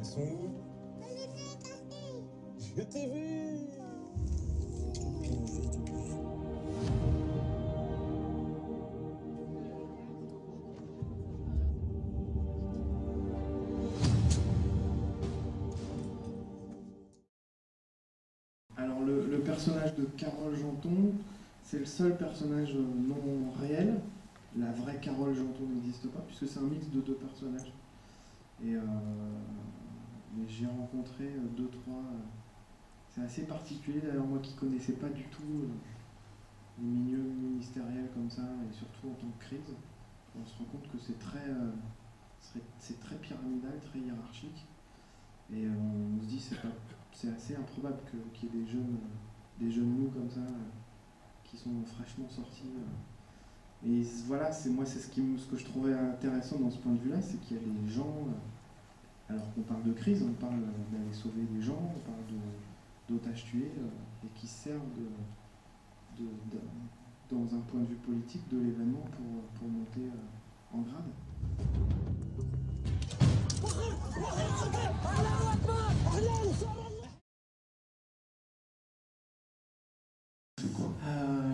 Ils sont où? Je t'ai vu. Alors le personnage de Carole Janton, c'est le seul personnage non réel. La vraie Carole Janton n'existe pas, puisque c'est un mix de deux personnages. Et j'ai rencontré deux, trois... c'est assez particulier, d'ailleurs moi qui ne connaissais pas du tout les milieux ministériels comme ça, et surtout en temps de crise, on se rend compte que c'est très pyramidal, très hiérarchique. Et on se dit c'est assez improbable qu'il y ait des jeunes loups comme ça qui sont fraîchement sortis. Et voilà, c'est ce que je trouvais intéressant dans ce point de vue-là, c'est qu'il y a des gens, alors qu'on parle de crise, on parle d'aller sauver des gens, on parle d'otages tués, et qui servent dans un point de vue politique de l'événement pour monter en grade.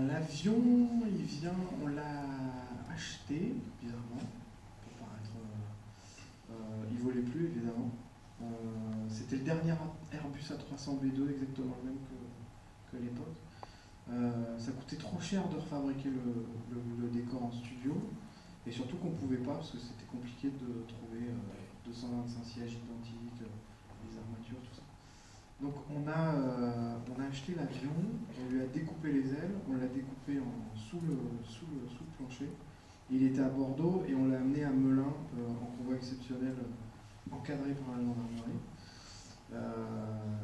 L'avion, on l'a acheté, bizarrement, pour paraître... il volait plus, évidemment. C'était le dernier Airbus A300B2, exactement le même que l'époque. Ça coûtait trop cher de refabriquer le décor en studio, et surtout qu'on ne pouvait pas, parce que c'était compliqué de trouver 225 sièges identiques, les armatures, tout ça. Donc on a acheté l'avion, on lui a découpé les ailes, on l'a découpé sous le plancher. Il était à Bordeaux et on l'a amené à Melun en convoi exceptionnel encadré par la gendarmerie.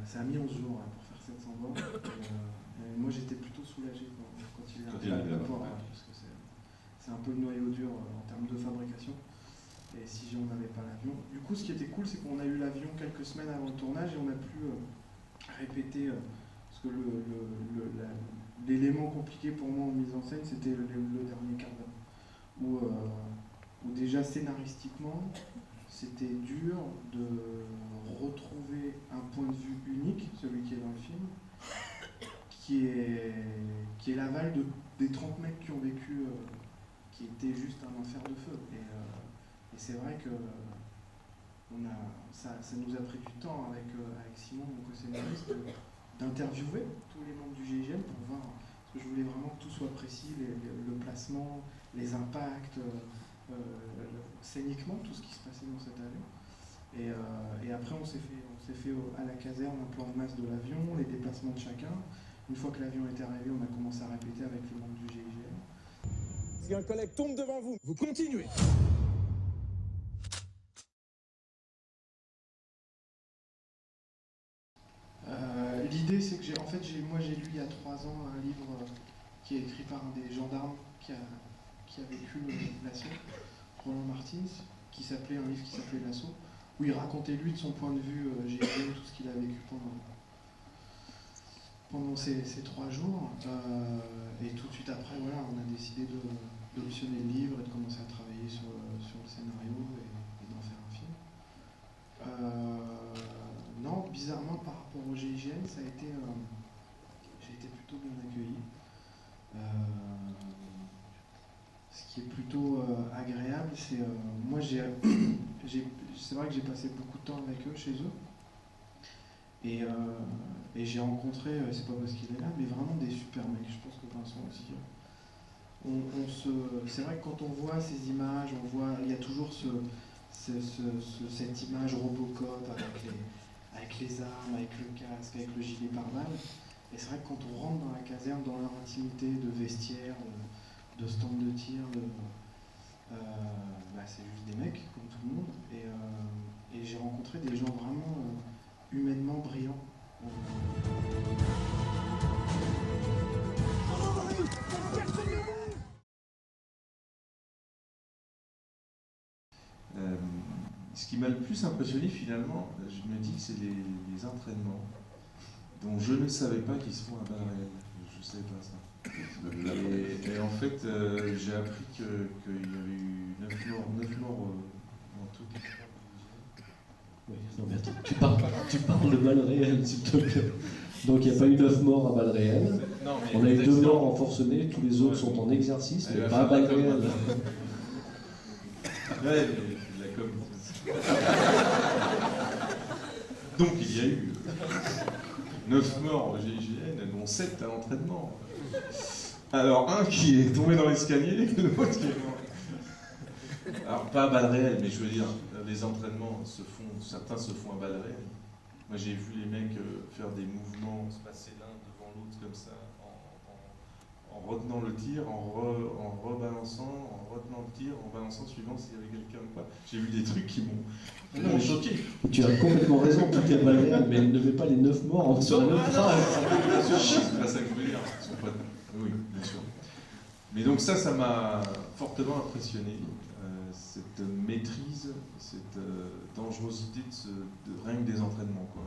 Ça a mis 11 jours pour faire 700 bornes. Moi j'étais plutôt soulagé quand il est arrivé à l'aéroport, parce que c'est un peu le noyau dur en termes de fabrication. Et si on n'avait pas l'avion. Du coup, ce qui était cool, c'est qu'on a eu l'avion quelques semaines avant le tournage et on a pu répéter. Parce que l'élément compliqué pour moi en mise en scène, c'était le dernier quart d'heure. Où déjà scénaristiquement, c'était dur de retrouver un point de vue unique, celui qui est dans le film, qui est l'aval des 30 mecs qui ont vécu, qui était juste un enfer de feu. Et c'est vrai que ça nous a pris du temps avec Simon, mon co-scénariste, d'interviewer tous les membres du GIGN pour voir, parce que je voulais vraiment que tout soit précis, le placement, les impacts, scéniquement, tout ce qui se passait dans cet avion. Et après, on s'est fait à la caserne un plan de masse de l'avion, les déplacements de chacun. Une fois que l'avion était arrivé, on a commencé à répéter avec les membres du GIGN. Si un collègue tombe devant vous, vous continuez. L'idée, c'est que moi j'ai lu il y a 3 ans un livre qui est écrit par un des gendarmes qui a vécu l'assaut, Roland Martins, un livre qui s'appelait L'assaut, où il racontait lui de son point de vue GIGN tout ce qu'il a vécu pendant ces 3 jours. Et tout de suite après, voilà, on a décidé d'optionner le livre et de commencer à travailler sur le scénario et d'en faire un film. Non, bizarrement, par rapport au GIGN, j'ai été plutôt bien accueilli. Ce qui est plutôt agréable, c'est moi c'est vrai que j'ai passé beaucoup de temps avec eux, chez eux, et j'ai rencontré, c'est pas parce qu'il est là, mais vraiment des super mecs. Je pense que Vincent aussi. C'est vrai que quand on voit ces images, il y a toujours cette image Robocop avec les armes, avec le casque, avec le gilet pare-balles. Et c'est vrai que quand on rentre dans la caserne, dans leur intimité de vestiaire, de stand de tir, c'est juste des mecs, comme tout le monde. Et j'ai rencontré des gens vraiment humainement brillants. Ce qui m'a le plus impressionné finalement, je me dis que c'est les entraînements dont je ne savais pas qu'ils se font à balles réelles. Je ne savais pas ça. Et en fait, j'ai appris qu'il y avait eu 9 morts en tout. Oui, non mais attends. Tu parles de balles réelles, s'il te plaît. Donc il n'y a pas eu 9 morts à balles réelles. Non, mais On a eu 2 accidents. morts en forcené, tous les autres sont en exercice, Elle mais va pas à faire la balles com réelles. maintenant. Ouais, mais la com. Donc il y a eu 9 morts au GIGN, dont 7 à l'entraînement. Alors un qui est tombé dans l'escalier, l'autre qui est mort. Alors pas à balles réelles, mais je veux dire, les entraînements certains se font à balles réelles. Moi j'ai vu les mecs faire des mouvements, se passer l'un devant l'autre comme ça, en retenant le tir, en rebalançant, en retenant le tir, en balançant suivant s'il y avait quelqu'un ou pas. J'ai vu des trucs qui m'ont choqué. Tu as complètement raison, tout est à balles réelles, mais ne mets pas les 9 morts sur la même phrase. Bien sûr, c'est pas ça que je veux dire. Oui, bien sûr. Mais donc ça m'a fortement impressionné, cette maîtrise, cette dangerosité de rien que des entraînements, quoi.